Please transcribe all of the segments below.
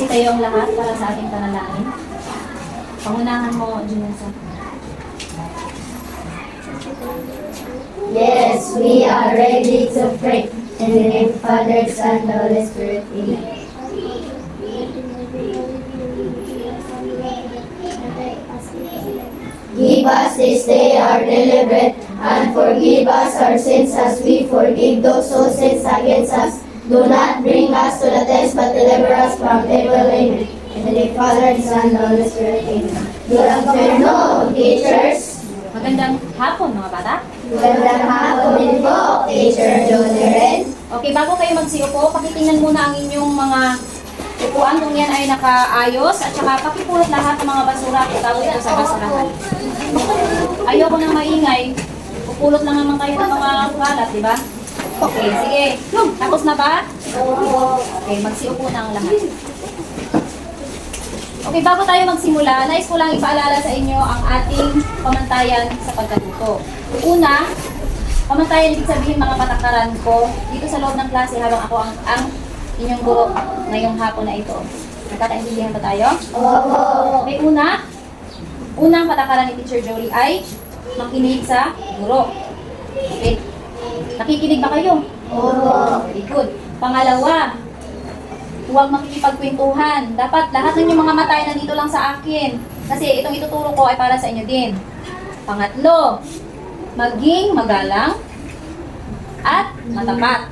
tayo ang lahat para sa ating panalangin. Pangunahan mo, Junesa. Yes, we are ready to pray. In the name of Father, Son, and Holy Spirit. Amen. Give us this day our daily bread, and forgive us our sins as we forgive those who sin against us. Do not bring us to the test, but deliver us from evil. Amen. In the name of Father, Son, and Holy Spirit. Amen. Good afternoon, teachers. Magandang hapon, mga bata. Magandang hapon din po, Teacher Joderen. Okay, bago kayo magsiupo, pakitingnan muna ang inyong mga upuan kung yan ay nakaayos at saka pakipulot lahat ng mga basura at itawid ito sa basurahan. Ayoko nang maingay. Pupulot lang naman kayo ng mga kalat, di ba? Okay, sige. Tapos na ba? Okay, magsiupo na ang lahat. Okay, bago tayo magsimula, nais ko lang ipaalala sa inyo ang ating pamantayan sa pagkatuto. Una, pamantayan ibig sabihin mga patakaran ko dito sa loob ng klase habang ako ang inyong guro ngayong hapon na ito. Nagkakaintindihan ba tayo? Okay, unang patakaran ni Teacher Jolie ay makinig sa guro. Okay. Nakikinig ba kayo? Very good. Pangalawa, huwag makikipagkwentuhan. Dapat lahat ng inyong mga mata ay nandito lang sa akin. Kasi itong ituturo ko ay para sa inyo din. Pangatlo, maging magalang at matapat.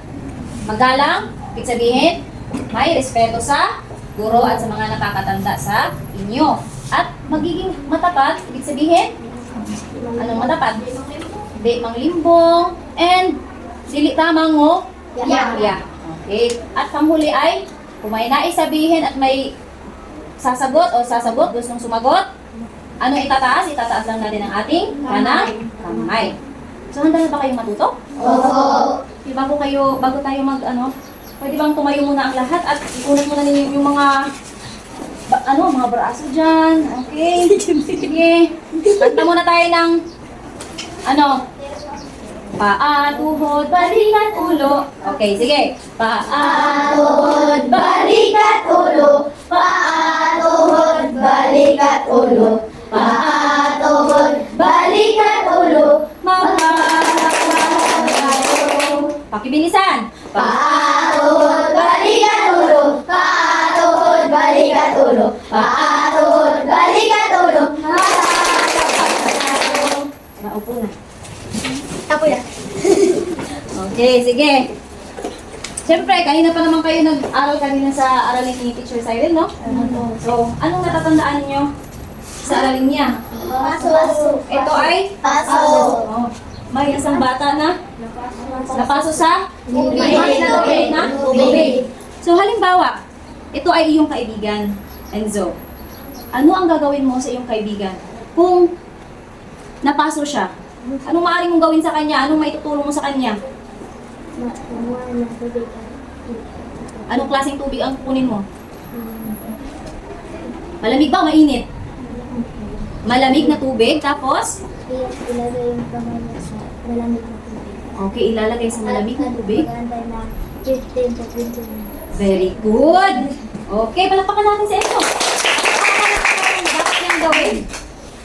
Magalang, ibig sabihin, may respeto sa guro at sa mga nakakatanda sa inyo. At magiging matapat, ibig sabihin, anong matapat? Di manglimbong, and dili tamang mo, yeah. Okay. At panghuli ay, kung may nais sabihin at may sasagot, gustong sumagot, ano itataas? Itataas lang natin ang ating kanang kamay. So, handa na ba kayong matuto? Okay, bago tayo pwede bang tumayo muna ang lahat at ikunat muna ninyo yung mga mga braso dyan. Okay. Sige. Kanta muna tayo ng paa, tuhod, balikat, ulo. Okay, sige. Paa, Tuhod, balikat, ulo. Paa, tuhod, balikat, ulo. Paa, tuhod, balikat, ulo. pakibilisan. Paa, tuhod, balikat, ulo. Paa, tuhod, balikat, ulo. Paa, tuhod, balikat, ulo. Maupo na. Apo yan. Okay, sige. Siyempre, kanina pa naman kayo nag-aral kanina sa aralin ni Teacher Cyril, no? So, anong natatandaan niyo sa aralin niya? Paso. Ito ay? Paso. Oh, may isang bata na napaso sa Tubig. tubig. So, halimbawa, ito ay iyong kaibigan, Enzo. Ano ang gagawin mo sa iyong kaibigan? Kung napaso siya, anong maaaring mong gawin sa kanya? Anong maitutulong mo sa kanya? Anong klaseng tubig ang kukunin mo? Malamig ba o mainit? Malamig na tubig, tapos? Ilagay yung kamay niya sa malamig na tubig. Okay, ilalagay sa malamig na tubig. Mag-aantay na 15 to 20 minutes. Very good! Okay, palakpakan natin si Enzo. Dapat niyang gawin.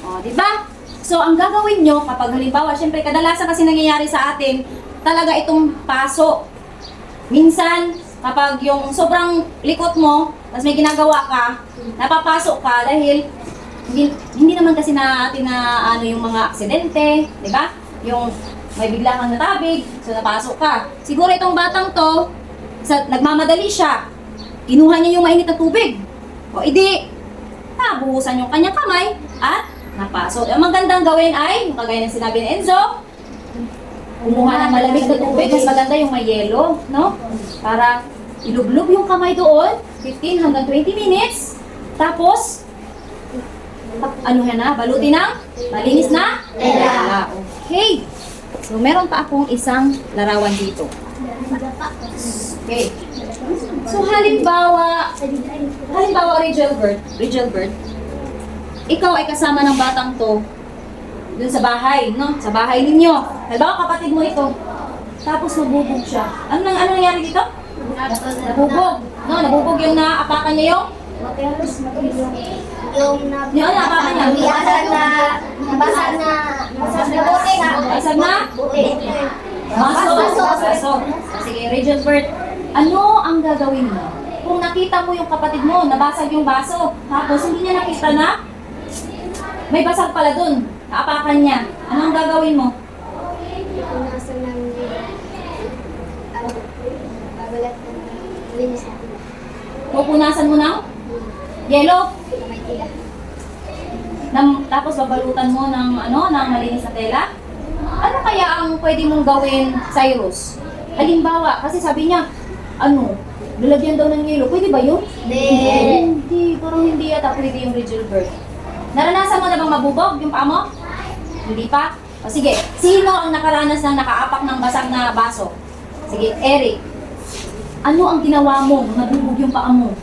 O, di ba? So, ang gagawin nyo, kapag halimbawa, syempre, kadalasan kasi nangyayari sa atin, talaga itong paso. Minsan, kapag yung sobrang likot mo, tapos may ginagawa ka, napapasok ka dahil hindi naman kasi natin na yung mga aksidente, di ba? Yung may bigla kang natabig, so napasok ka. Siguro itong batang to, nagmamadali siya, kinuha niya yung mainit na tubig. O idi, nabuhusan yung kanyang kamay at napasok. Ang magandang gawin ay, yung kagaya ng sinabi ni Enzo, kumuha ng malamig na tubig, mas maganda yung may yelo, no? Para ilublob yung kamay doon, 15 hanggang 20 minutes, tapos, balutin ng malinis na tela. Okay. So, meron pa akong isang larawan dito. Okay. So, halimbawa, Rigel Bird, ikaw ay kasama ng batang to dun sa bahay, no? Sa bahay ninyo. Halimbawa, kapatid mo ito. Tapos nabubog siya. Ano nangyari dito? Nabubog. No, nabubog yung naapakan niya yung Yung Yun, napaka niya. nabasag na buti nga. Basag na? Buti. Baso. Sige, Rachel Bert, ano ang gagawin mo? Kung nakita mo yung kapatid mo, nabasag yung baso, tapos hindi niya nakita na, may basag pala dun, naapakan niya. Ano ang gagawin mo? Punasan ng babalat ng linis natin. Pupunasan mo ng yellow, May tila. tapos babalutan mo ng ng malinis na tela. Ano kaya ang pwede mong gawin, Cyrus? Halimbawa, kasi sabi niya, lalagyan daw ng yelo. Pwede ba yun? Hindi, parang hindi yata pwede yung Regelbert. Naranasan mo na bang mabubog yung paa mo? Hindi pa? O sige, sino ang nakaranas ng nakaapak ng basag na baso? Sige, Eric. Ano ang ginawa mo nung nabubog yung paa mo?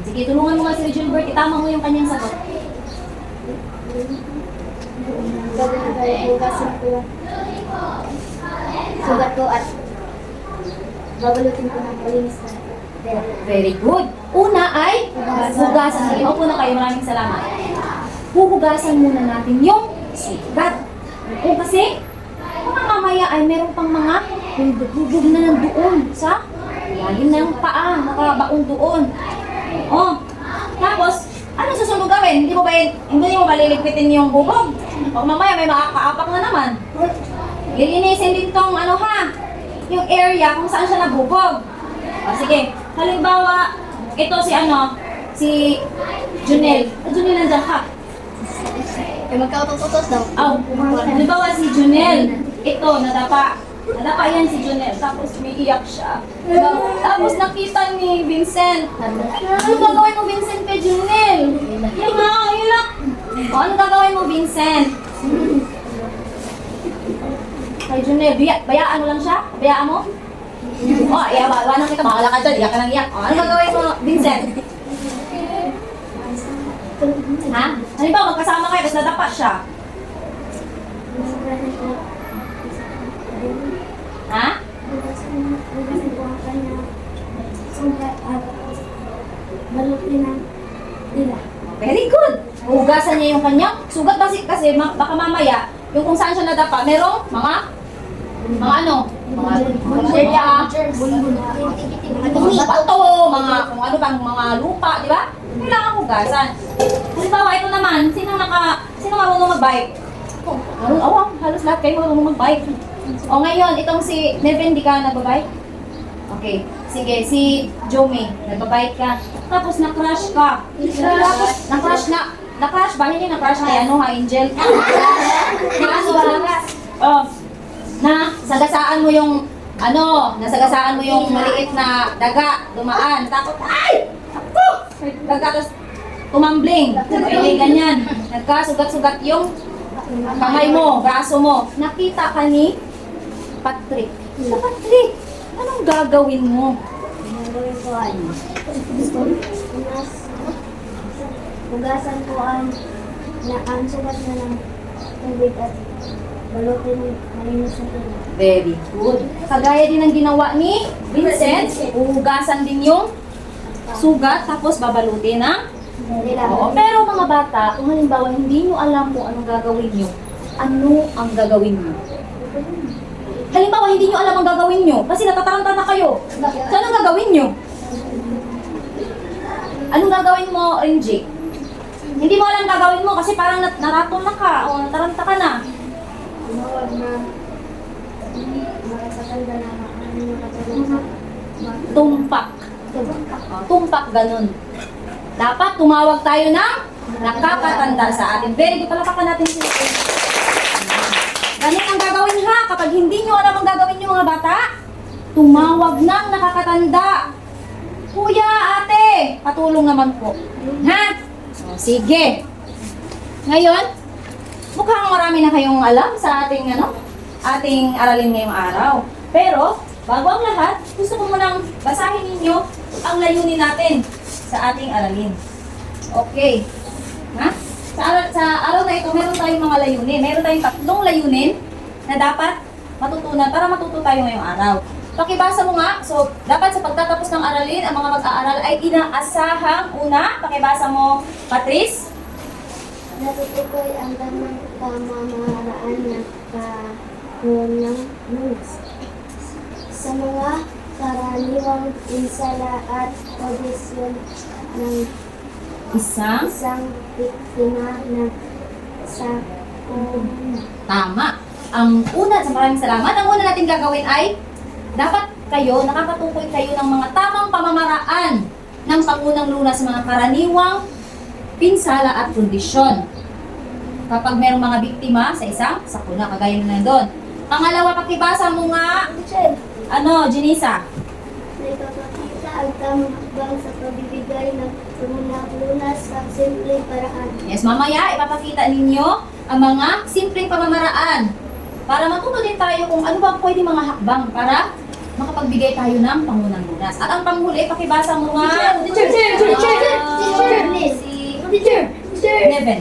Sige, tulungan mo nga si Regelbert. Itama mo yung kanyang sagot. Hugasan ko yung sugat ko at babalutin ko ng malinis na tela. Very good. Una ay hugasan. Sige, opo na kayo. Maraming salamat. Huhugasan muna natin yung sugat. O kasi, mamaya ay meron pang mga hubog na nandoon sa lalim ng paa. Nakabaon doon. O, tapos, ano susunod gawin? Hindi mo ba liligpitin yung bubog? O mamaya may makakaapak na naman. Lilinisin din tong yung area kung saan siya nabubog. O sige, halimbawa, ito si Junel. Junel, nandiyan ka. Magkautos-utos daw. Halimbawa si Junel. Ito, nadapa. Nadapa yan si Junel. Tapos may iyak siya. Tapos nakita ni Vincent. Ano gagawin mo, Vincent, kay Junel? Yung nga, iyak. O, ano gagawin mo, Vincent? Kay Junel, bayaan mo lang siya? Bayaan mo? O, iyawan kita, makala ka dyan, iyak ka lang iyak. O, ano gagawin mo, Vincent? Ha? Ano ba, magkasama kayo, tapos nadapa siya. Ha? Hugasan ko ang kanya sugat at balutin ng tila. Very good. Hugasan niya yung kanyang sugat kasi baka mamaya, yung kung saan siya nadapa, merong mga mga bato, kung ano bang mga lupa, di ba? Kailangan hugasan. Halimbawa, ito naman, sino marunong mag-bike? Halos lahat kayo marunong mag-bike. O ngayon, itong si Nevin, di ka nagbabike? Okay. Sige, si Jomi, nagbabike ka. Tapos na-crash ka. Tapos na-crash ba? Hindi na-crash na Angel? Nasagasaan mo yung nasagasaan mo yung maliit na daga, dumaan. Tapos, daga, tapos tumambling. Ay, ganyan. Nagkasugat-sugat yung kamay mo, braso mo. Nakita ka ni Patrick. Sa Patrick, anong gagawin mo? Hugasan ko ang sugat na ng tubig at balutin ng malinis na tila. Very good. Kagaya din ang ginawa ni Vincent, hugasan din yung sugat, tapos babalutin ng Oo, pero mga bata, kung halimbawa hindi nyo alam kung anong gagawin nyo, ano ang gagawin nyo? Halimbawa, hindi nyo alam ang gagawin nyo kasi natataranta na kayo. So, anong gagawin nyo? Anong gagawin mo, Renji? Hindi mo alam gagawin mo kasi parang naratol na ka o nataranta ka na. Tumawag na makasatanda na nakatulong sa Tumpak. Tumpak, ganun. Dapat tumawag tayo ng nakakatanda sa atin. Very good. Palapakan natin sila. Ganun ang gagawin ha. Kapag hindi nyo alam ang gagawin nyo mga bata, tumawag ng nakakatanda. Kuya, ate, patulong naman po. Ha? O, sige. Ngayon, mukhang marami na kayong alam sa ating aralin ngayong araw. Pero, bago ang lahat, gusto ko munang basahin ninyo ang layunin natin sa ating aralin. Okay. Ha? Sa araw na ito, meron tayong mga layunin. Meron tayong 3 layunin na dapat matutunan para matuto tayo ngayong araw. Pakibasa mo nga. So, dapat sa pagtatapos ng aralin, ang mga mag-aaral ay inaasahang una. Pakibasa mo, Patrice. Natutukoy ang tamang pamamaraan ng pangunang lunas. Sa mga karaniwang pinsala at kondisyon ng Isang. isang biktima ng sakuna. Tama. Ang una, sa maraming salamat, ang una natin gagawin ay dapat kayo, nakakatukoy kayo ng mga tamang pamamaraan ng pangunang lunas sa mga karaniwang pinsala at kondisyon. Kapag mayroong mga biktima sa isang sakuna, kagaya na doon. Pangalawa, pakibasa mo nga, Jenisa? Naipapakita ang tamang hakbang sa pagbibigay ng pangunang lunas sa simpleng paraan. Yes, mamaya ipapakita ninyo ang mga simpleng pamamaraan para matuto din tayo kung ano ba pwede mga hakbang para makapagbigay tayo ng pangunang lunas. At ang panghuli, pakibasa mo nga. Teacher! Neven.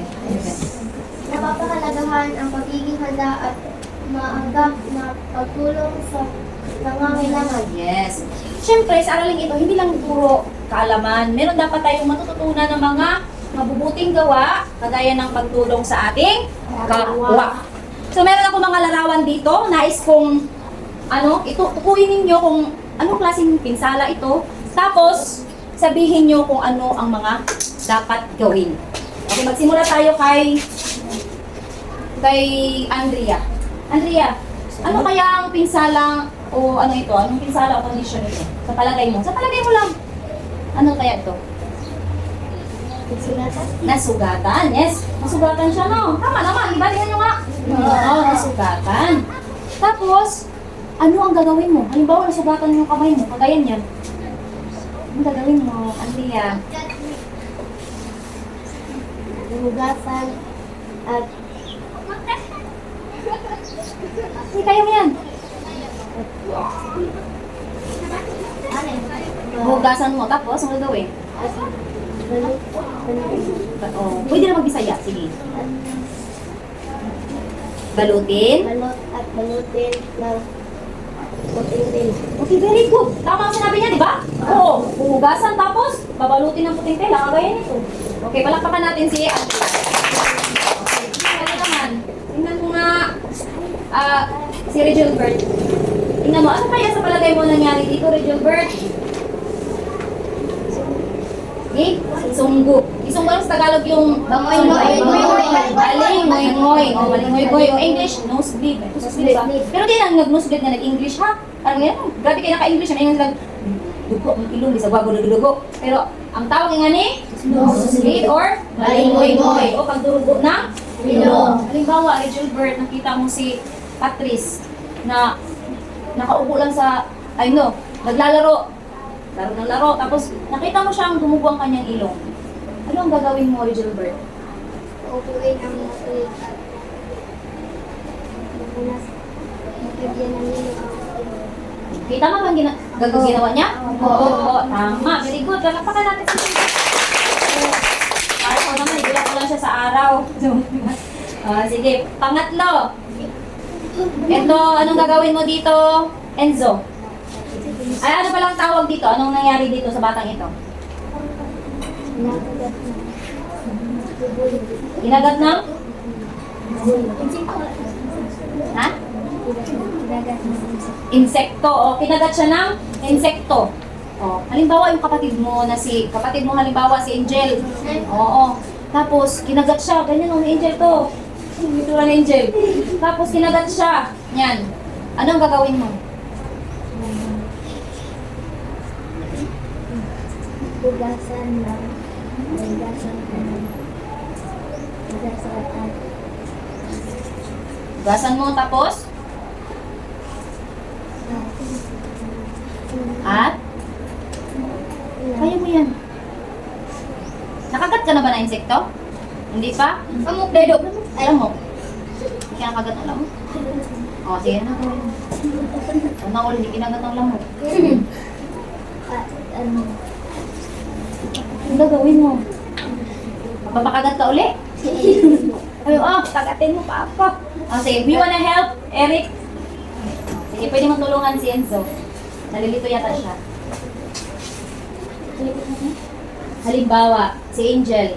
Napapahalagahan ang pagiging handa at maagap na pagtulong sa nangangailangan. Yes. Siyempre, sa araling ito, hindi lang puro kaalaman. Meron dapat tayong matututunan ng mga mabubuting gawa, kagaya ng pagtulong sa ating kapwa. So, meron ako mga larawan dito. Nais kong, tukuyin ninyo kung anong klaseng pinsala ito. Tapos, sabihin nyo kung ano ang mga dapat gawin. Okay, magsimula tayo kay Andrea. Andrea, ano kaya ang pinsala o ano ito? Anong pinsala o condition ito? Sa palagay mo? Sa palagay mo lang. Ano kaya ito? Nasugatan. Yes. Nasugatan siya, no? Tama naman. Ibalikan nyo nga. Oo, nasugatan. Tapos, ano ang gagawin mo? Halimbawa, nasugatan yung kamay mo. Kagaya niyan. Anong gagawin mo, Andrea? Hugasan at Hindi, kaya mo yan. Hugasan mo. Tapos, ang gagawin? Oh, pwede na magbisaya. Sige. Balutin. balot at balutin ng puting rin. Okay, very good. Tama ang sinabi niya, di ba? Oo. Huhugasan tapos, babalutin ng puting tela. Kagaya nito. Okay, palakpakan natin si Andrea. Okay, kaya naman. Tingnan mo nga. Si Reginald. Tingnan mo, ano kaya sa palagay mo nangyari dito, Reginald? Okay? Sunggo. Isunggo sa Tagalog yung Bangoy-ngoy. Malingoy-ngoy. O, malingoy-ngoy. O, English, nosebleed. Nosebleed ba? Pero di lang nag-nosebleed na nag-English, ha? Parang yan, grabe kayo naka-English. May nga lang, dugo, ang ilong, sa bago dugo. Pero, ang tawag nga ni, nosebleed or malingoy-ngoy. O, pagdurugo ng ilong. Halimbawa, Reginald, nakita mo si Patrice na nakaupo lang sa, naglalaro. Laro ng laro. Tapos, nakita mo siyang dumugo ang kanyang ilong. Ano ang gagawin mo, Reginald? Uupuin ang matuloy at mapunas. Magkabyan ng ilong ang ilong. Okay, tama ba ang ginawa niya? Oo, tama. Very good. Lalakpakan natin si Para ko naman, ibilak ko lang siya sa araw. Sige, pangatlo. Ito, anong gagawin mo dito, Enzo? Ay, ano palang tawag dito? Anong nangyari dito sa batang ito? Nakagat na. Ginagat ng? Ha? Kinagat na. Insekto. O, kinagat siya ng insekto. O, halimbawa yung kapatid mo halimbawa si Angel. Oo. Tapos, kinagat siya. Ganyan o, ni Angel to. Ito na ni Angel. Tapos, kinagat siya. Yan. Anong gagawin mo? Hugasan ng hugasan at Gasan mo tapos? At? Kaya mo yan. Nakagat ka na ba na insekto? Hindi pa? Amok, dedo. Alam mo. Hindi ka nakagat ng lamok. O, sige na. Una ko, hindi kinagat ng lamok. Ang gagawin mo? Papakagat ka uli? Ay, tagatin mo pa ako. O, sige, we wanna help, Eric. Sige, pwede magtulungan si Enzo. Nalilito yata siya. Halimbawa, si Angel,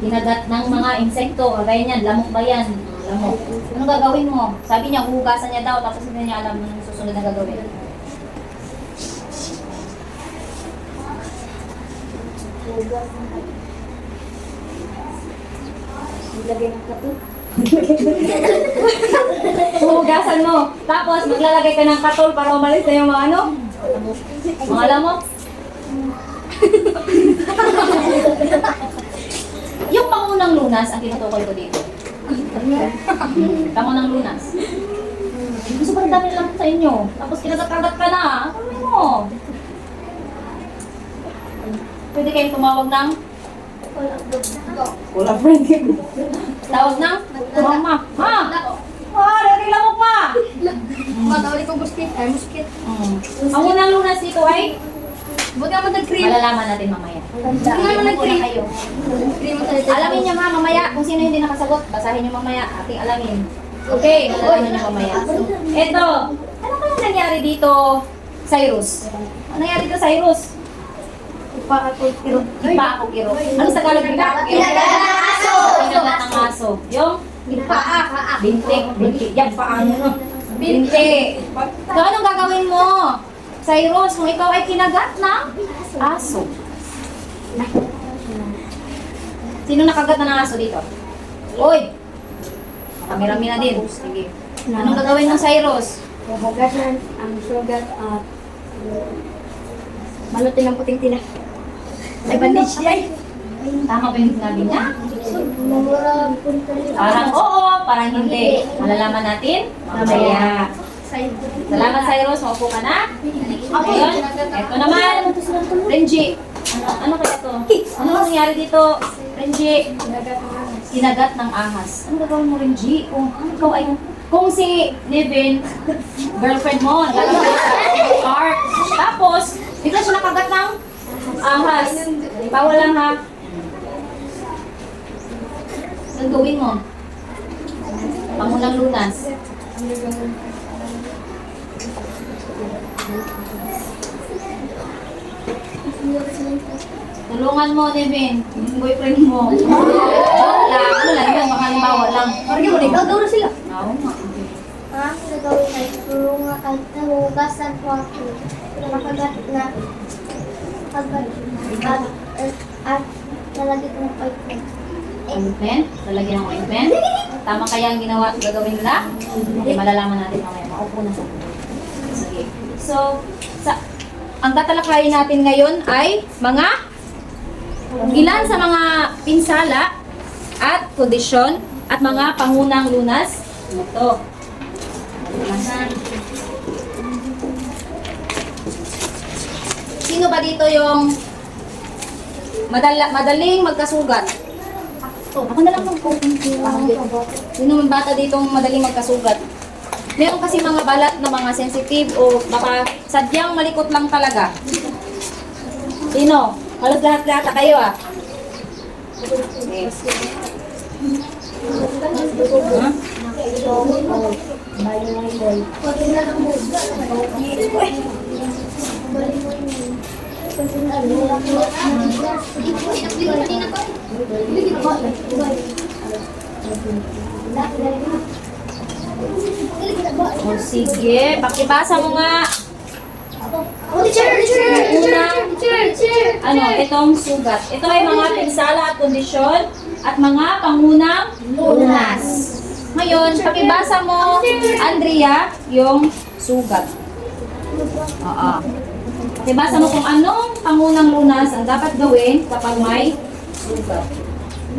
kinagat ng mga insekto, kagaya niyan, lamok ba yan? Lamok. Anong gagawin mo? Sabi niya, huhugasan niya daw, tapos hindi niya alam anong susunod na gagawin. Ilagay ng katot. Huhugasan mo. Tapos, maglalagay ka ng katol para umalis na yung mga ano? Mga lamok. Yung pangunang lunas, ang tinutukoy ko dito. Pangunang lunas. Sobrang dami na lang sa inyo. Tapos kinagat-kagat ka na. Ano mo? Pwede kayong tumawag ng wala friend. Tawag ng mama. Ha? Rere lamok pa. Matawali ko buskit. Ay, muskit. Ang unang lunas dito ay Buti naman nag-cream. malalaman natin mamaya. Buti naman nag-cream. Kayo. Cream ang salita. Alamin niyo nga mamaya kung sino hindi nakasagot. Basahin niyo mamaya. Ating alamin. Okay, malalaman niyo mamaya. Eto, ano kaya nangyari dito, Cyrus? Ano nangyari dito, Cyrus? Pa ako kiro. Ipa ako kiro. Ano sa Tagalog? Ipa ako kiro. Kinagat ng aso. Kinagat ng aso. Yung? Paa. Bintik. Bintik. Yan, paano no? Bintik. So, anong gagawin mo? Cyrus, kung ikaw ay kinagat ng aso. Sino nakagat ng aso dito? Uy! Kami-rami na din. Sige. Anong gagawin mo, Cyrus? Hugasan ang sugat at malutin ang puting tina. Ay, bandage yan. Tama ba yung sinabi niya? Mumura. Parang oo, parang hindi. Malalaman natin? Mamaya. Salamat, Cyrus. Maupo ka na. Ngayon, eto naman. Renji. Ano kaya to? Ano nangyari dito? Renji. Kinagat ng ahas. Ano gagawin mo, Renji? Kung si Nevin, girlfriend mo, naglalagay sa cart. Tapos, bigla siya nakagat ng ahas. Bawal lang ha. Anong gawin mo? Pangunang lunas. Tulungan mo, Nevin. Yung boyfriend mo. Ano lang yun, baka halimbawa lang. Parang mo, nagkagawin sila. Oo nga. Ang gagawin ay tulungan at nahugasan ko ako. Makagat na kagat at nalagay ko ng pipe. Ointment? Lalagyan ng ointment? Tama kaya ang gagawin nila? Okay, malalaman natin mamaya. Maupo na sa sige. So, ang tatalakayin natin ngayon ay ilan sa mga pinsala at kondisyon at mga pangunang lunas. Ito. Sino ba dito yung madaling magkasugat? Ako na lang Sino ang bata dito madaling magkasugat? Meron kasi mga balat na mga sensitive o baka sadyang malikot lang talaga. Sino? Halos lahat-lahat kayo ah. Okay. O sige, pakibasa mo nga. Itong sugat. Ito ay mga pinsala at kondisyon at mga pangunang lunas. Ngayon, pakibasa mo, Andrea, yung sugat. Oo. Pakibasa mo kung anong pangunang lunas ang dapat gawin kapag may sugat.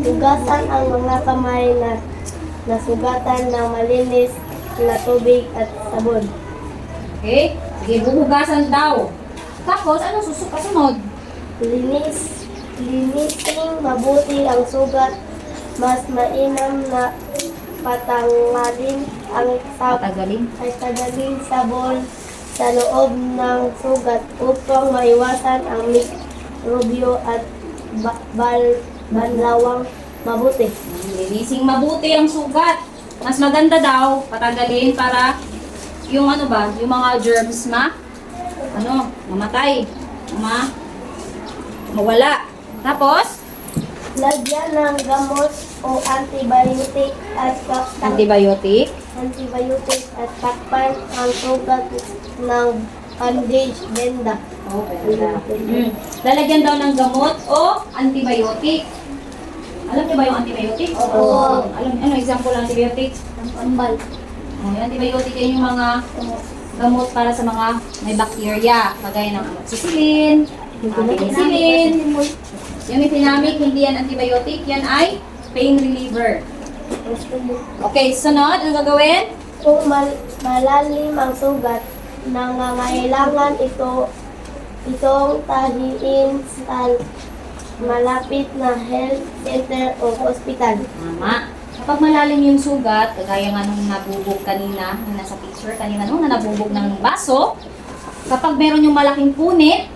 Hugasan ang mga kamay na nasugatan ng malinis na tubig at sabon. Okay? Sige, buhugasan daw. Tapos, ano kasunod? Linisin mabuti ang sugat. Mas mainam na patanggalin ang tagalin sabon sa loob ng sugat upang maiwasan ang mikrobyo at banlawang mabuti. Linising mabuti ang sugat. Mas maganda daw, patagalin para yung yung mga germs mamatay. Mawala. Tapos, Lagyan ng gamot o antibiotic at antibiotic. takpan ang sugat ng bandage benda. Lalagyan daw ng gamot o antibiotic. Alam niyo ba yung antibiotic? Oo. Ano example ng antibiotic? Ambal. Yung antibiotic yan yung mga gamot para sa mga may bacteria. Kagaya ng amoxicillin, penicillin. Yung epinamic, hindi yan antibiotic. Yan ay pain reliever. Okay, sunod. Ano gagawin? Kung malalim ang sugat, nangangailangan itong tahiin sa malapit na health center o hospital. Tama. Kapag malalim yung sugat, kagaya nga nung nabubog kanina, yung nasa picture kanina nung nabubog ng baso, kapag meron yung malaking punit,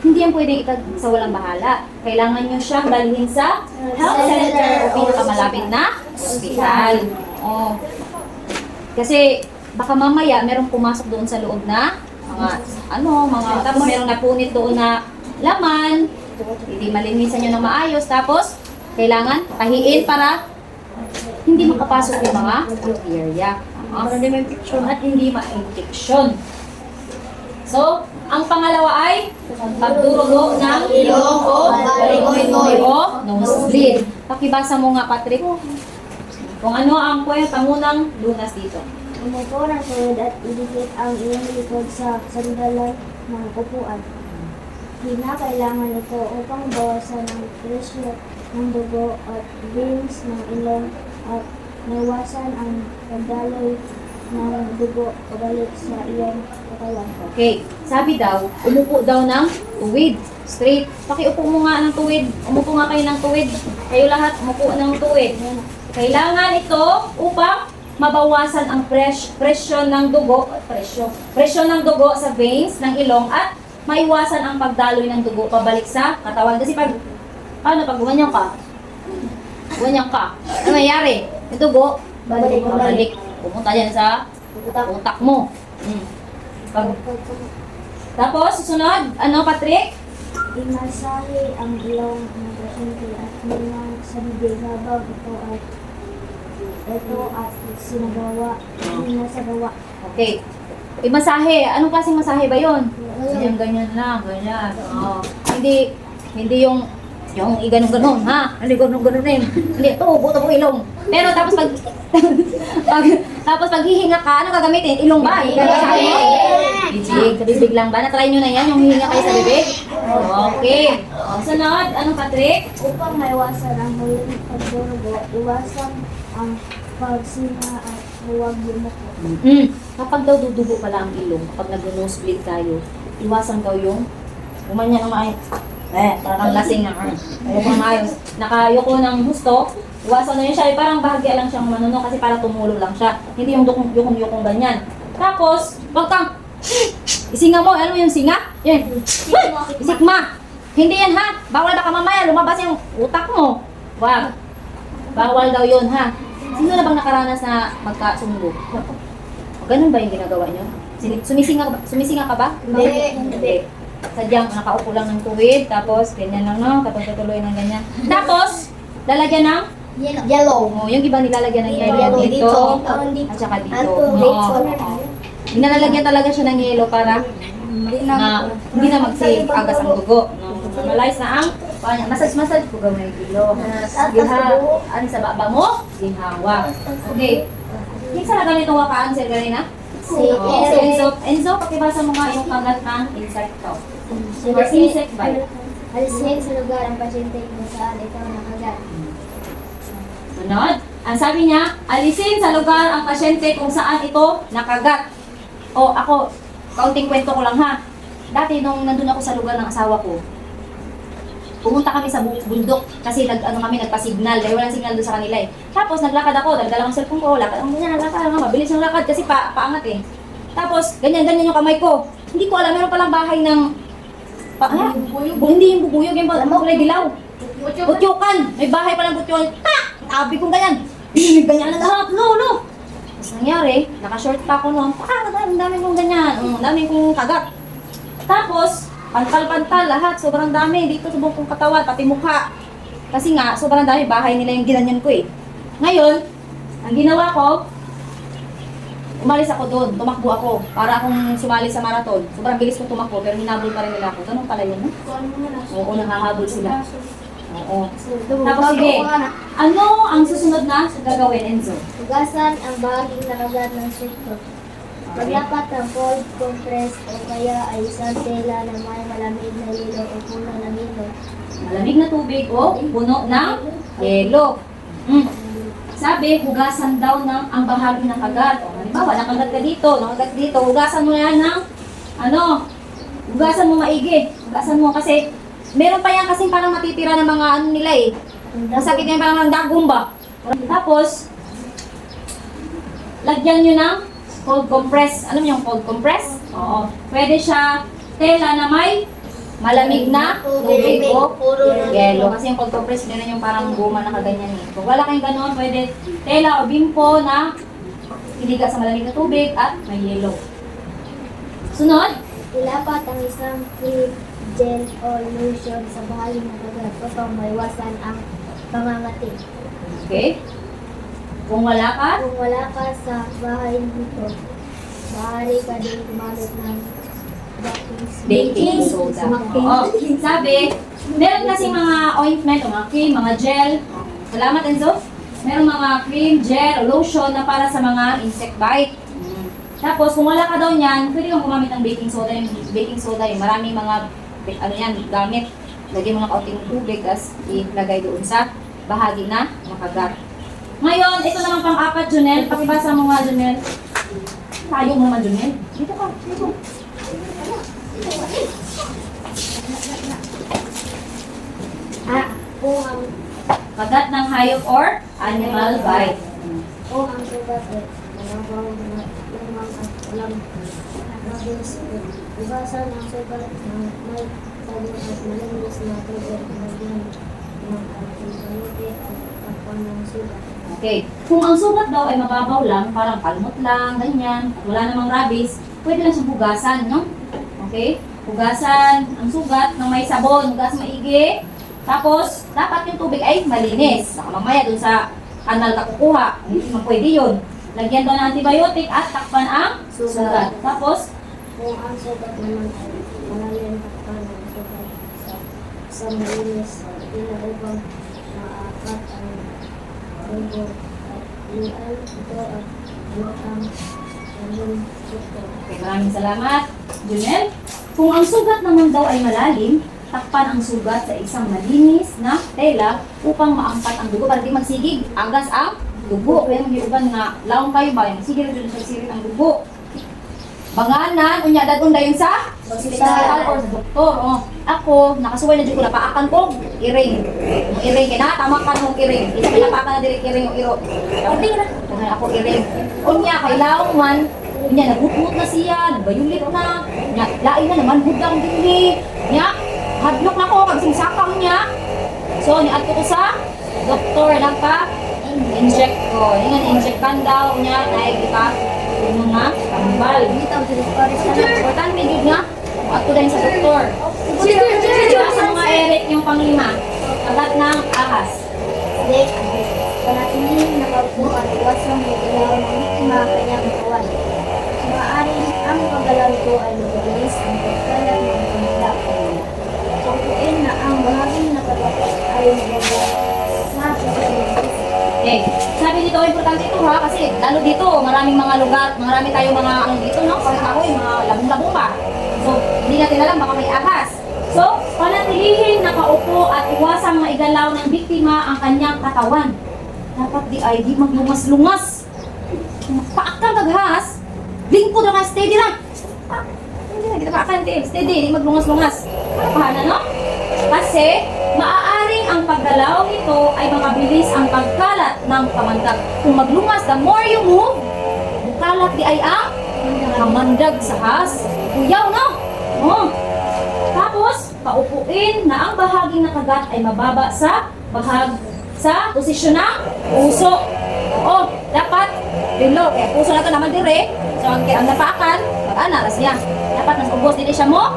hindi yan pwede itag sa walang bahala. Kailangan nyo siyang dalhin sa health center o pinakamalapit na hospital. Oh. Kasi baka mamaya merong pumasok doon sa loob na tapos merong napunit doon na laman, hindi malinisan nyo na maayos, tapos kailangan tahiin para hindi makapasok yung mga bacteria. Hindi ma-infection at hindi ma-infection. So, ang pangalawa ay pagdurugo ng ilong o baligoy o nosebleed. Pakibasa mo nga, Patrick. Kung ano ang pangunang lunas dito. Umupo ng tuwid at idikit ang iyong likod sa sandalan ng upuan. Kailangan ito upang bawasan ang presyo ng dugo at veins ng ilong at maiwasan ang pagdaloy ng dugo pabalik sa iyong katawan. Okay. Sabi daw, umupo daw ng tuwid. Straight. Pakiupo mo nga ng tuwid. Umupo nga kayo ng tuwid. Kayo lahat, umupo ng tuwid. Kailangan ito upang mabawasan ang presyon ng dugo, presyon ng dugo sa veins ng ilong at maiwasan ang pagdaloy ng dugo pabalik sa katawan. Kasi pag gumanyan ka, ano nangyari? Yung dugo, balik. Pumunta yan sa utak mo. Tapos, susunod, Patrick? Imasahe ang ilong ng pasyente at nilang sa bibig habang ito at sinagawa. Okay. Imasahe. Anong klaseng masahe ba yun? Ganyan lang, ganyan. Oo. Hindi yung ganun-ganun, ha? Hindi ganun-ganun rin. Hindi, buto mo ilong. Pero tapos tapos pag hihinga ka, ano gagamitin? Ilong ba? Gagamitin mo? Bibig. Sa bibig lang ba? Na-try nyo na yan, yung hihinga kayo sa bibig? Okay. Sunod, Patrick? Upang maiwasan ang huling pagdurugo, iwasan ang pagsinga at huwag yumuko. Kapag daw dudugo pala ang ilong, kapag nag-nosebleed tayo, iwasan daw yung gumanyan ang maayos. Parang lasing na. Ayoko na maayos. Nakayoko ng gusto, iwasan na yun siya. Parang bahagya lang siyang manuno kasi para tumulo lang siya. Hindi yung yukong ganyan. Tapos, wag kang isinga mo. Ano yung singa? Yan. Isikma. Hindi yan, ha? Bawal baka mamaya lumabas yung utak mo. Wag. Bawal daw yun, ha? Sino na bang nakaranas na magkasumbog? Ganun ba yung ginagawa niyo? Sumisinga ka ba? Hindi. Sadyang nakaupo lang ng tuwid, tapos ganyan lang, no? Tuloy ng ganyan. Tapos, lalagyan ng Yellow. yung iba nilalagyan ng yellow dito, at saka dito. Nilalagyan talaga siya ng yellow para hindi na mag-agas ang dugo. Normalize na ang massage ko gawin ng kilo. Ano sa baba mo? Ginhawa. Okay. Yung sa ganitong wakaan, sir, ganina? Enzo, pakibasa mo nga yung kagat ng insect to. Or insect bite. Alisin sa lugar ang pasyente kung saan ito nakagat. Sunod. Ang sabi niya, alisin sa lugar ang pasyente kung saan ito nakagat. O ako, kaunting kwento ko lang, ha. Dati nung nandun ako sa lugar ng asawa ko, pumunta kami sa bundok kasi nagpa-signal dahil walang signal doon sa kanila eh. Tapos naglakad ako, nagdala ang cellphone ko, lakad ako ganyan, mabilis yung lakad kasi paangat eh. Tapos ganyan yung kamay ko. Hindi ko alam, meron palang bahay ng hindi yung bubuyog, yung kulay dilaw. Butyukan! May bahay palang butyukan. Tabi kong ganyan. Ganyan na lahat, no. Tapos nangyari, naka-short pa ako noon. Ang dami kong ganyan, ang dami kong kagat. Tapos, pantal-pantal lahat. Sobrang dami. Dito sa buong kong katawan, pati mukha. Kasi nga, sobrang dami. Bahay nila yung ginanyan ko eh. Ngayon, ang ginawa ko, umalis ako doon. Tumakbo ako. Para akong sumali sa marathon. Sobrang bilis ko tumakbo, pero hinabol pa rin nila ako. Ganun pala yun, no? Oo, nakahabol sila. Oo. Tapos sige, ano ang susunod na gagawin, Enzo? Hugasan ang bahaging nakagat ng sugat. Maglapat ng cold compress o kaya ay isang tela na may malamig na yelo o puno ng yelo. Malamig na tubig o puno ng yelo. Sabi, hugasan daw ng ang bahagi ng kagat. O, halimbawa, nakagat ka dito, hugasan mo yan ng, hugasan mo maigi. Hugasan mo kasi, meron pa yan kasing parang matitira ng mga ano nila eh. Masakit yan parang ng dagong ba. Tapos, lagyan nyo ng cold compress. Alam niyo yung cold compress? Oo. Pwede siya tela na may malamig na tubig o yelo. Kasi yung cold compress, yun yung parang guma na kaganyan eh. Kung wala kayong gano'n, pwede tela o bimpo na iliga sa malamig na tubig at may yelo. Sunod, Ilapat ang isang cream, gel o lotion sa bahaging nakagat upang maiwasan ang pangangati. okay? Kung wala ka, Kung wala ka sa bahay dito, maaari ka din gumamit ng baking soda. Oo. Sabi, meron kasi mga ointment o mga cream, mga gel. Salamat, Enzo. Meron mga cream, gel, o lotion na para sa mga insect bite. Tapos, kung wala ka daw niyan, pwede kang gumamit ng baking soda. Yung baking soda, yung maraming mga, gamit. Lagyan mo ng kaunting tubig, tapos ilagay doon sa bahagi na nakagat. Ngayon, ito naman pang-apat, Junel. Pakibasa mo nga, Junel. Tayo mo naman, Junel. Dito ka, dito. Kung ang Kagat ng hayop or animal bite. sugat ay malabaw na lamang at walang mabilis ito. Hugasan ang sugat ng may sabon at malinis na tubig. Lagyan ng antibiotic at takpan ng sugat. Okay. Kung ang sugat daw ay mababaw lang, parang palmot lang, ganyan, at wala namang rabies, pwede lang siyang hugasan, no? Okay? Hugasan ang sugat ng may sabon, hugasan maigi. Tapos, dapat yung tubig ay malinis. Baka mamaya dun sa kanal ka kukuha, hindi man pwede yun. Lagyan daw ng antibiotic at takpan ang sugat. Tapos, Kung ang sugat naman ay malalim takpan ng sugat sa malinis, inaubang maakat ang dugo at iyan ito at butang ng sugat. okay, maraming salamat, Junel. Kung ang sugat naman daw ay malalim, takpan ang sugat sa isang malinis na tela upang maangkat ang dugo para di magsigig, agas ang dugo. Kaya yung uban nga, laong kayo ba, yung sigil dito sa sirit ang dugo. Banganan, unya dadong dayon sa hospital or sa doktor. Oh. Ako, nakasuway na dito ko, napaakan ko, iring. Yung iring, kaya tama ka nung iring. Isa pinapaakan na direct iring yung iro. Kaya ako iring. Unya, kay laong man, unya, nagutmut na siya, nagbayulit na. Unya, lain na naman, budang dili. Unya, hadlok na ko, pagsingsakang niya. So, niadto ko sa doktor, nagpa-inject ko. Yung injectan daw niya, dahil kita yung mga kambal. Importante gid nga, ato din sa doktor. Sa mga Eric yung panglima, kagat ng ahas. Snake, panatilihin na kaupo at iwasang magalaw ng biktima kanyang kawan. Maaaring ang paggalaw ko ay mabilis ang pagkalat ng pamilya. Pagpuin na ang bahaging nakagapat ay magawa sa pagkalit. Okay. Sabi dito, importante ito ha, kasi lalo dito, maraming mga lugar, marami tayong mga ano dito, no? Pagkakoy, mga labong-labong pa. So, hindi natin alam, baka may ahas. So, panatilihin nakaupo at iwasang maigalaw ng biktima ang kanyang katawan. Dapat di maglungas-lungas. Paakang kaghas, lingkod na ka, steady lang. Hindi na kita steady, di maglungas-lungas. Paano, no? Kasi, maaaring ang paggalaw nito ay makabilis ang pagkalat ng kamandag. Kung maglungas, the more you move, kalat di ay ang kamandag sa has. Kuyaw, no? Oh. Tapos, paupuin na ang bahaging nakagat ay mababa sa posisyon ng puso. Oo, dapat below. Kaya puso na ito naman dire. So, ang napakan, mag-ana, siya. Dapat mas ubos din siya mo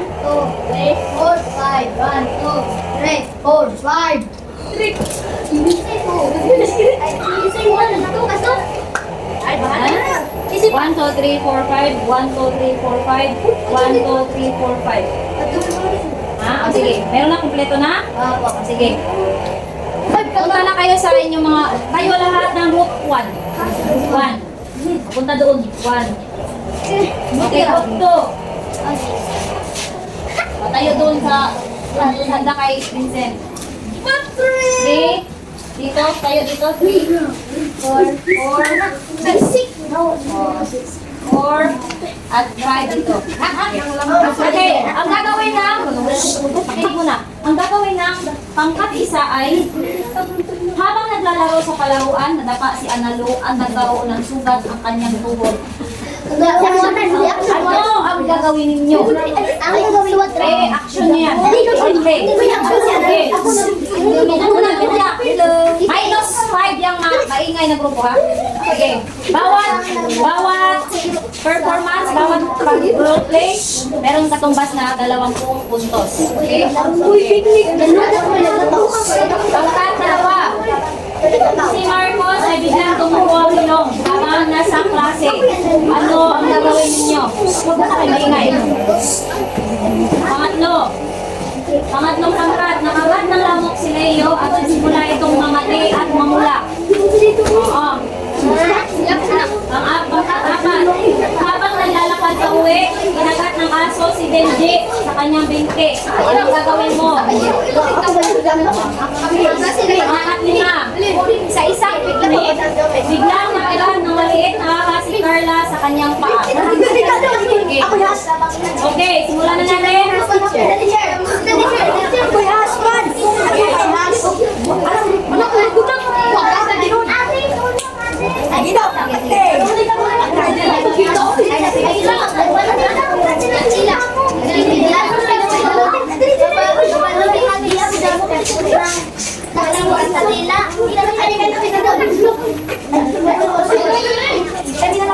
2, 3, 4, 5. 1, 2, 3, 4, 5. Ay, bahala na. 1, 2, 3, 4, 5. 1, 2, 3, 4, 5. 1, 2, 3, 4, 5. Ah, o sige. Meron na, kumpleto na? Opo. O sige. Punta na kayo sa inyong mga, kayo lahat ng group 1. 1. Punta doon. 1. Okay, group 2. Tayo doon sa, handa kay Vincent. 3. Dito, tayo dito. 3. 4. 4 at 5 dito. Okay, ang gagawin ng pakinig muna. Ang gagawin ng pangkat isa ay habang naglalaro sa palaruan, nadapa si Analu at nagkaroon ng sugat ang kanyang tuhod. Ano ang gagawin ninyo? Action niya. Okay. Minus 5 yung maingay na grupo ha. Okay. Bawat performance, bawat role play, merong katumbas na 20 puntos. Okay? Pangkat dalawa. Si Marcos ay biglang tumubo ang ilong habang nasa klase. Ano ang gagawin ninyo? Huwag na kayo maingay. Pangatlong pangkat, nakagat ng lamok si Leo at nagsimula itong mamati at mamula. Oo. Pangkat-apat, habang naglalakad sa uwi, kinagat ng aso si Benji sa kanyang bingke. Ano ang gagawin mo? Pangat-lima, sa isang picnic, biglang nakilan ng maliit na ahas si Carla sa kanyang paa. Okay, simulan na natin.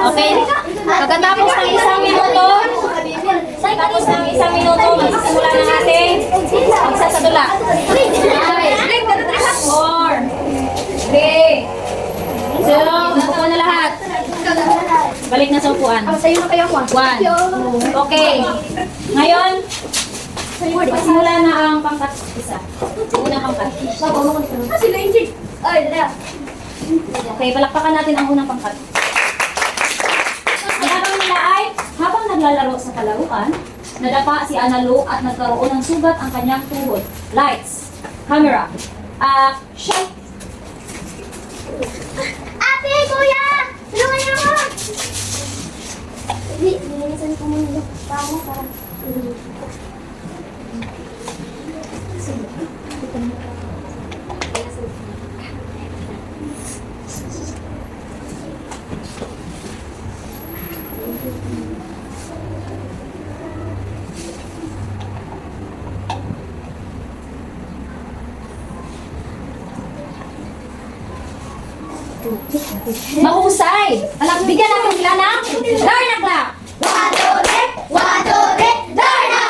Okay, pagkatapos ng isang minuto, magsisimula na natin magsasadula. 4, 3, 2, upo na lahat. Balik na sa upuan. 1. Okay. Ngayon, magsimula na ang pangkat isa. Unang pangkat. Okay, palakpakan natin ang unang pangkat. Ang gagawin nila ay, habang naglalaro sa palaruan, nadapa si Analu at nagkaroon ng sugat ang kanyang tuhod. Lights, camera, action! Ate, kuya! Tulungan niyo ako! Nilinisan ko muna yung tao para... Mahusay! Bigyan natin sila ng Darna clap! 1, 2, 3! Darna!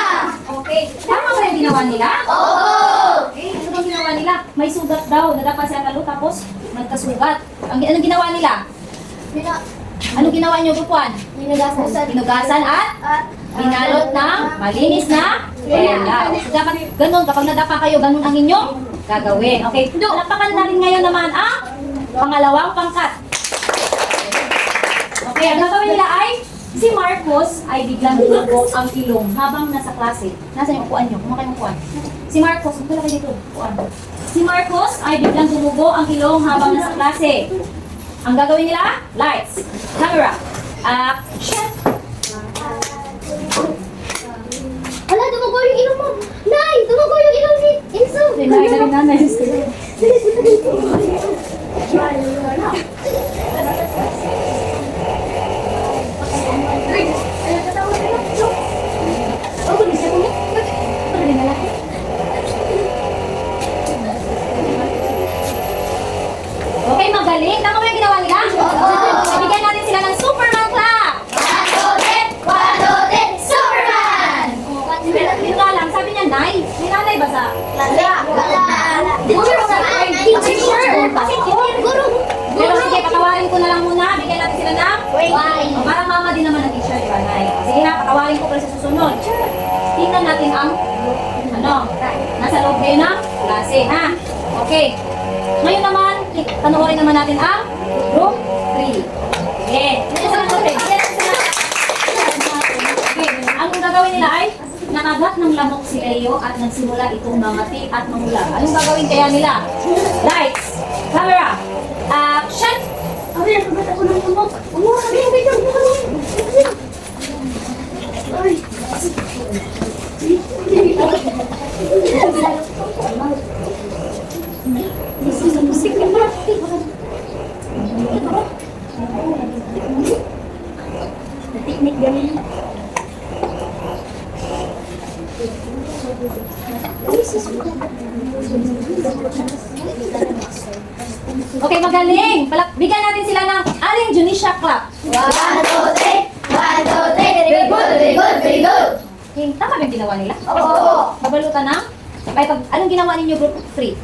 Okay, tama ba yung ginawa nila? Oo! Okay, ano bang ginawa nila? May sugat daw, nadapa si Analu tapos nagkasugat. Anong ginawa nila? Anong ginawa niyo, Grupuan? Hinugasan at binalot ng malinis na tela. Dapat ganun, kapag nadapa kayo, ganun ang inyong gagawin. Okay, palakpakan natin ngayon naman ang pangalawang pangkat. Okay, ang gagawin nila ay si Marcos ay biglang tumubo ang ilong habang nasa klase. Nasaan yung upuan nyo? Kung kayong upuan. Si Marcos, magpula kayo dito. Upuan. Si Marcos ay biglang tumubo ang ilong habang nasa klase. Ang gagawin nila, lights, camera, action! Hala, tumugo yung ilong mo! Nay! Tumugo yung ilong ni Inso! Nay, nanay. Okay, magaling. Tama ba yung ginawa nila? Bigyan natin sila ng Superman clap! 1, 2, 3! Superman! O, parang mama din naman ang teacher, di ba, Nay? Sige ha, patawarin ko pala sa susunod. Tingnan natin ang, nasa loob kayo ng klase, ha? Okay. Ngayon naman, panoorin naman natin ang group 3. Okay. Okay. Ang gagawin nila ay nakagat ng lamok si Leo at nagsimula itong mangati at mamula. Anong gagawin kaya nila? Lights, camera, action! Ay, nagugat ako ng lamok. Teknik galing. Okay, magaling! Bigyan natin sila ng Aling Junisha clap. 1, 2, 3. 1, 2, 3. Very good, very good, very good. Okay, tama ba yung ginawa nila? Oo. Babalutan ng? Anong ginawa ninyo group 3?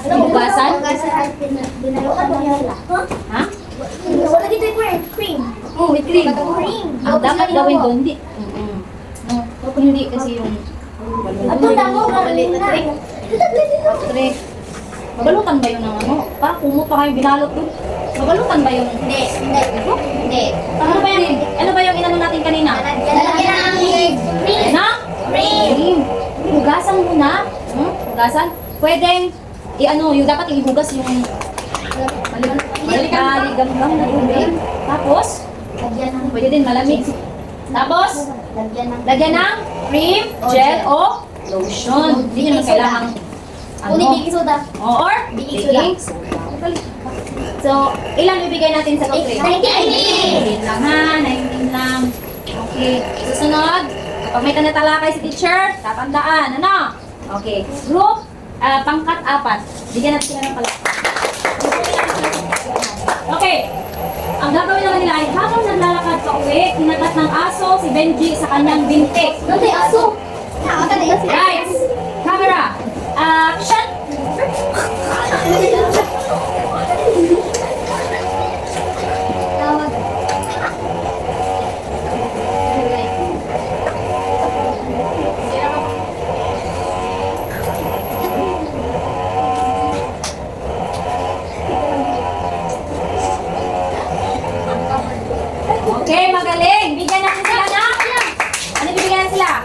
Hinugasan? Binalukan mo nila. Ha? Wala dito yung cream. Oh, with cream. Cream. Ang dapat gawin doon, hindi. Hindi kasi yung Ito lang mo, maliit na trick. trick. Babalutan ba yun ng ano? Parang kumot pa kayo binalot doon. Babalutan ba yun? Hindi, hindi. Hindi. Ano ba yung, ano ba yung inano natin kanina? Lalagyan ng cream. Na? Cream. Hugasan muna. Hugasan. Pwedeng, yung dapat ihugas yung maligam-gam na tubig. Tapos, pwede din malamig. Tapos, lagyan ng cream, gel, o lotion. Hindi nyo naman kailangan Baking soda. or Baking baking soda. So, ilan ibigay natin sa top 3? 19 lang ha, 19 lang. Okay, susunod. Kapag may tanatalakay si teacher, tatandaan, ano? Okay, group, pangkat 4. Bigyan natin sila ng palakpak. Okay, ang gagawin naman nila ay habang naglalakad pa uwi, kinagat ng aso si Benji sa kanyang bintik. Doon tayo aso. Lights, camera, action! Okay, magaling. Bigyan natin sila na. Ano bibigyan natin sila?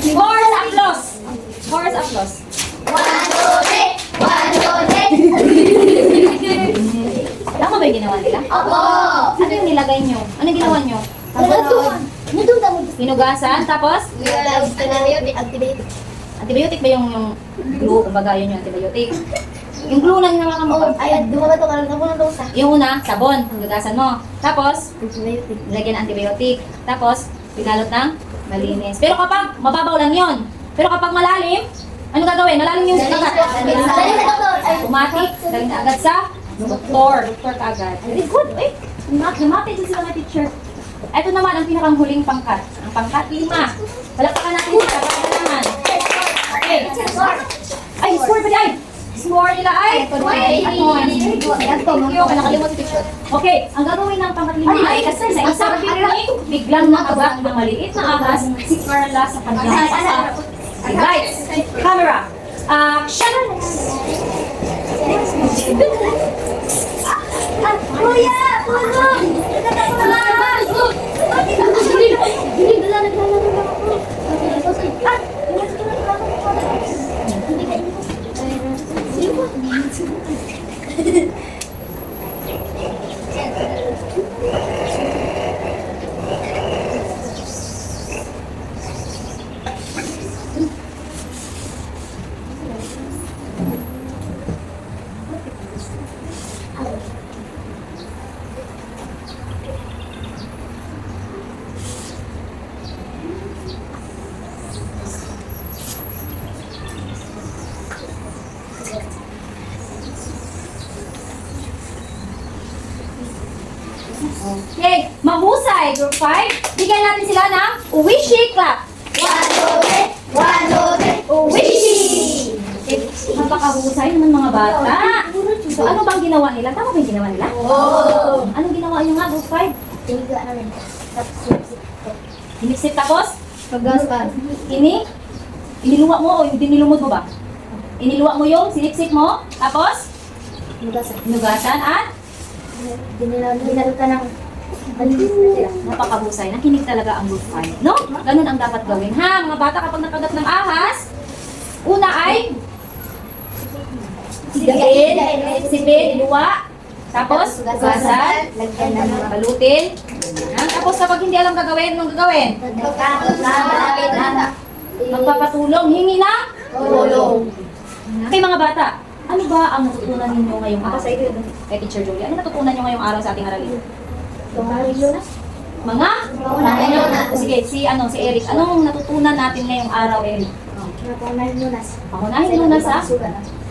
Chorus applause. Chorus applause. 1, 2, 3. 1, 2, 3. Tama ba yung ginawa nila? Opo. Ano yung nilagay nyo? Ano ginawa nyo? Hinugasan, tapos antibiotic ba yung glue? Kumbaga yun yung antibiotic. Yung glue na hinawakan mo ba? Yung una, sabon. Hinugasan mo. Tapos, lagyan ng antibiotic. Tapos, pinalot ng malinis. Pero kapag mababaw lang yun. Pero kapag malalim, ano gagawin? Malalim yung kagat. Automatic, galing na agad sa doktor. Doktor ka agad. Very good. Eh, namapit din sila ng teacher. Ito naman ang pinakang huling pangkat. Ang pangkat 5. Palakpakan natin sila. Palakpakan. Okay. Ay, score pa din. Score nila ay 20 at 1. Nakalimutan si teacher. Okay, ang gagawin ng pangkat 5 ay kasi sa isang picnic, biglang nakagat na maliit na agas si Carla sa kanyang pasa. Lights, camera, action! Kuya! Tulong! Okay, mahusay, group 5. Bigyan natin sila ng wishy clap. 1, 2, 3. 1, 2, 3. Wishy! Okay, Napakahusay naman mga bata. So ano bang ginawa nila? Tama ba yung ginawa nila? Oo. Anong ginawa nyo nga, group 5? Tiniga namin. Tapos, Hinisip tapos? Paggaspan. Iniluwa mo o dinilumod mo ba? Iniluwa mo yung sinipsip mo, tapos Nugasan. hinugasan at Dinalutan ng napakahusay. Nakinig talaga ang group 5. No? Ganun ang dapat gawin. Ha, mga bata, kapag nakagat ng ahas, una ay sipin, iluwa, tapos hugasan, lagyan ng balutin. Tapos kapag hindi alam gagawin, anong gagawin? Magpapatulong, hingi na. Tulong. Okay mga bata, ano ba ang natutunan ninyo ngayong araw? Kay Teacher Julia, ano natutunan nyo ngayong araw sa ating aralin? Mga? Pangunahin lunas. Sige, si Eric. Anong natutunan natin ngayong araw, Eric? Napanay lunas. Pangunahing lunas sa?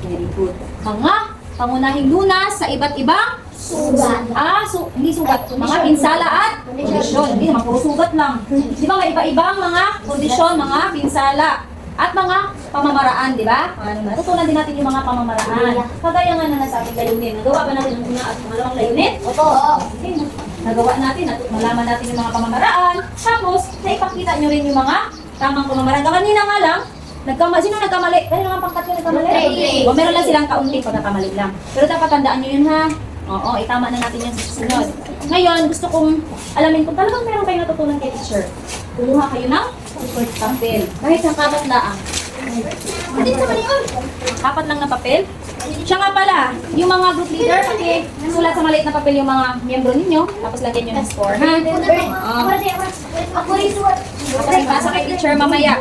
Very good. Mga pangunahing lunas sa iba't ibang Sugat. hindi sugat. Mga pinsala at kondisyon. Hindi naman puro sugat lang. Di ba may iba-ibang mga kondisyon, mga pinsala at mga pamamaraan, di ba? Natutunan din natin yung mga pamamaraan. Kagaya nga na nasa ating layunin. Nagawa ba natin ang una at pangalawang layunin? Opo. Okay. Nagawa natin at malaman natin yung mga pamamaraan. Tapos, naipakita nyo rin yung mga tamang pamamaraan. Kanina nga lang, sino nagkamali? Kanina nga pangkat yung nagkamali? Three. O, meron lang silang kaunting pagkakamali lang. Pero dapat tandaan nyo yun ha. Oo, itama na natin yan sa susunod. Ngayon, gusto kong alamin kung talagang meron kayong natutunan kay teacher. Kumuha kayo ng papel. Kahit sa kapat laang. Apat lang na papel. Siya nga pala, yung mga group leader, sulat sa maliit na papel yung mga miyembro ninyo, tapos lagyan nyo ng score, ha? Ako rin suwat. Tapos ipasa kay teacher mamaya.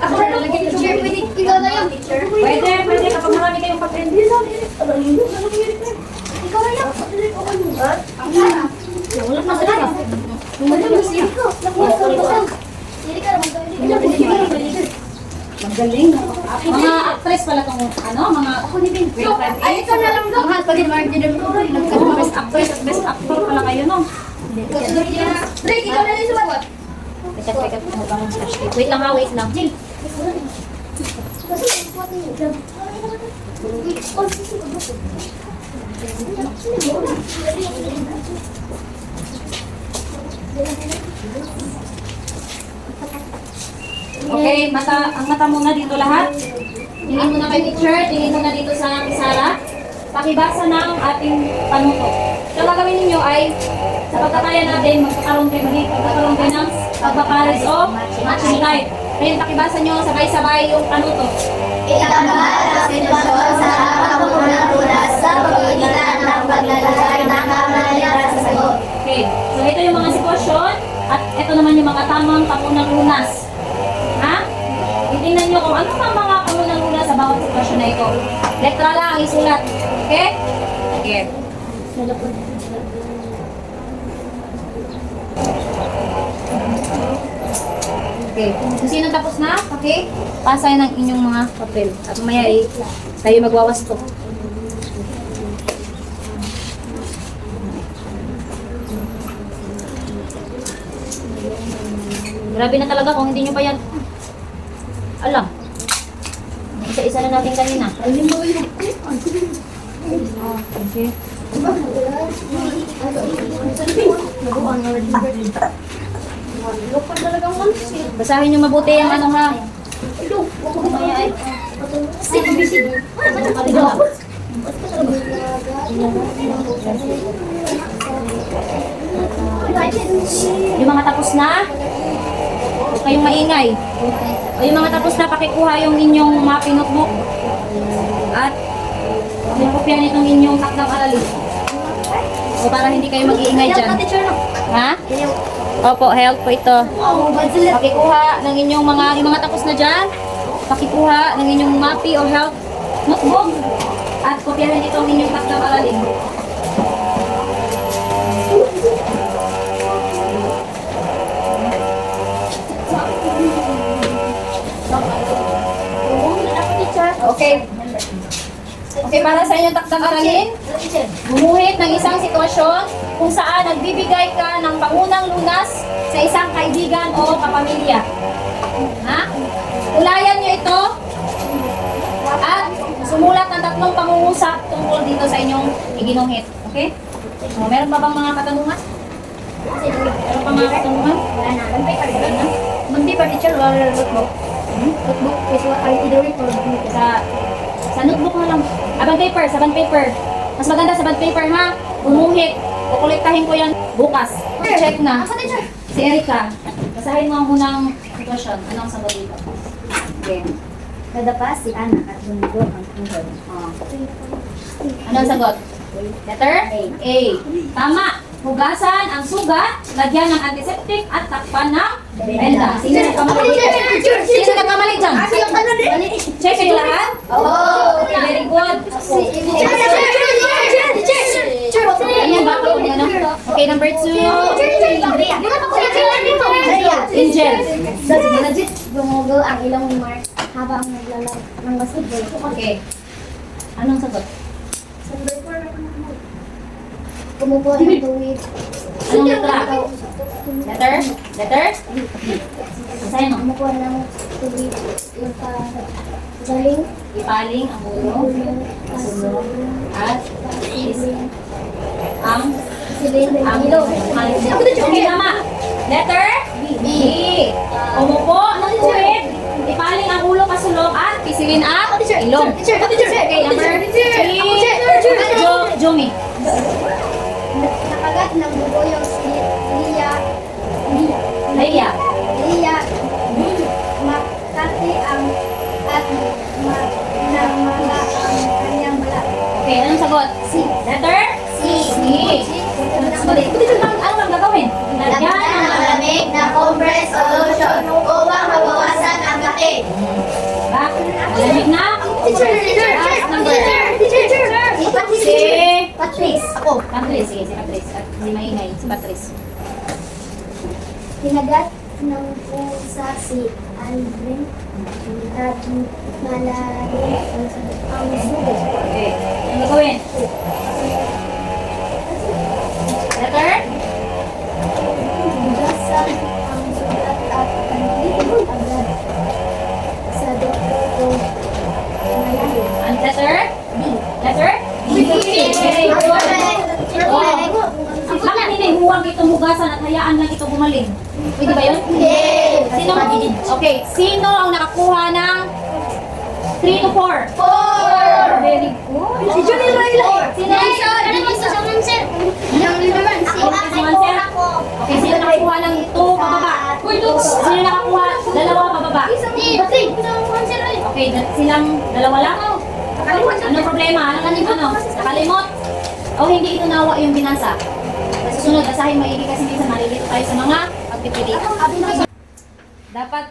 Ako na lang, teacher. Pwede, ikaw na yun, teacher. Pwede, kapag marami kayong papel. Ikaw na lang. Wala na sila. Magaling. Mga actress pala tong mga Ay, ikaw na lang daw. Mahal pa din, Mark. best actress at best actor pala kayo, no? Drake, ikaw na lang sumagot. Wait lang ha, wait lang. Jill. Okay, ang mata muna dito lahat. Tingin muna kay teacher, tingin muna dito sa Sara. Pakibasa ng ating panuto. So, gagawin ninyo ay, sa pagkakaya natin, magkakaroon kayo ng pagpapares o matching type. Ngayon, pakibasa nyo sabay-sabay yung panuto. Itamahal ang sitwasyon sa kapamunang lunas sa pagpagitan ng paglalagay ng kamalayan sa sagot. Okay, so ito yung mga sitwasyon at ito naman yung mga tamang pamunang lunas. Ha? Titingnan nyo kung ano ang mga pamunang lunas sa bawat sitwasyon na ito. Letra lang ang isulat. Okay? Okay. Okay. Kung sino tapos na, okay? Pasay ng inyong mga papel. At mamaya tayo magwawasto. Grabe na talaga kung hindi nyo pa yan alam. Isa-isa na natin kanina. Okay. Basahin nyo mabuti yung ano ha. Mamaya ay. Yung mga tapos na, huwag kayong maingay. O yung mga tapos na, pakikuha yung inyong mapping notebook. At yung kopya nitong inyong takdang aralin. O para hindi kayo mag-iingay dyan. Ha? Opo, help po ito. Pakikuha ng inyong yung mga tapos na dyan. Pakikuha ng inyong mappy o help notebook. At kopyahin itong inyong takdang aralin. Okay. Okay, para sa inyong takdang aralin, gumuhit ng isang sitwasyon kung saan nagbibigay ka ng pangunang lunas sa isang kaibigan o kapamilya. Ha? Ulayan nyo ito at sumulat ng 3 pangungusap tungkol dito sa inyong iginuhit. Okay? O, meron pa bang mga katanungan? Meron pa mga katanungan? Wala na. Bond paper. Wala na? Bond paper, teacher, or notebook? Notebook is what I either read or read. Sa notebook na lang. Bond paper, sa bond paper. Mas maganda sa bond paper ha. Bumuhit. Kukolektahin ko yan bukas. Check na. Si Erica. Basahin mo ang unang sitwasyon. Ano ang sagot dito? Okay. Nadapa si Ana at bunigo ang tuhod. Ano ang sagot? Letter? A. Tama. Hugasan ang sugat, lagyan ng antiseptic at takpan ng benda. Sino nagkamali dito? Sino nagkamali dyan? Check kayo lahat? Very good. Ayan ba ako ano? Okay, number 2. Angel. Legit gumugo ang ilong ni Mark habang naglalaro ng basketball. Okay. Anong sagot? Kumukuha ng tuwid. Anong letra? Letter? Letter? Basahin mo. Kumukuha ng tuwid. Galing. Ipaling ang ulo at ang ilong. Okay, tama. Letter? B. Umupo ng tuwid. Ipaling ang ulo pasulok at pisilin ang ilong. Okay, number 3. Jomi. Nakagat ng bugo yung Leia. Makati ang at namala ang kanyang balat. Okay, anong sagot? C. Letter? C. Ano ang gagawin? Lagyan ang Malamig na compressed solution upang mabawasan ang sakit. Malamig na? Si Patrice. Ako. Patrice. Sige, si Patrice. At hindi maingay. Si Patrice. Kinagat ng pusa si Aldrin at malalim ang sugat. Okay. Anong gagawin? Letter? Hugasan ang sugat at panlitin agad sa doktor kung malalim. Ang letter? D. Letter? D. Very good. Bakit hindi huwag itong hugasan at hayaan lang ito gumaling? Pwede ba yun? Sino? Okay. Sino ang nakakuha ng 3 to 4? 4! Very good. Si Johnny Layla. Sino? Okay, sino nakakuha ng 2 pababa? Sino nakakuha? 2 pababa. Okay, silang 2 lang? Ano problema? Ano? Nakalimot? O hindi ito nawa yung binasa? Sa susunod, asahin maigi kasi minsan malilito tayo sa mga pagpipili. Dapat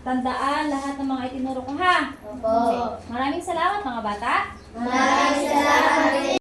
tandaan lahat ng mga itinuro ko ha? Opo. Maraming salamat mga bata. Maraming salamat.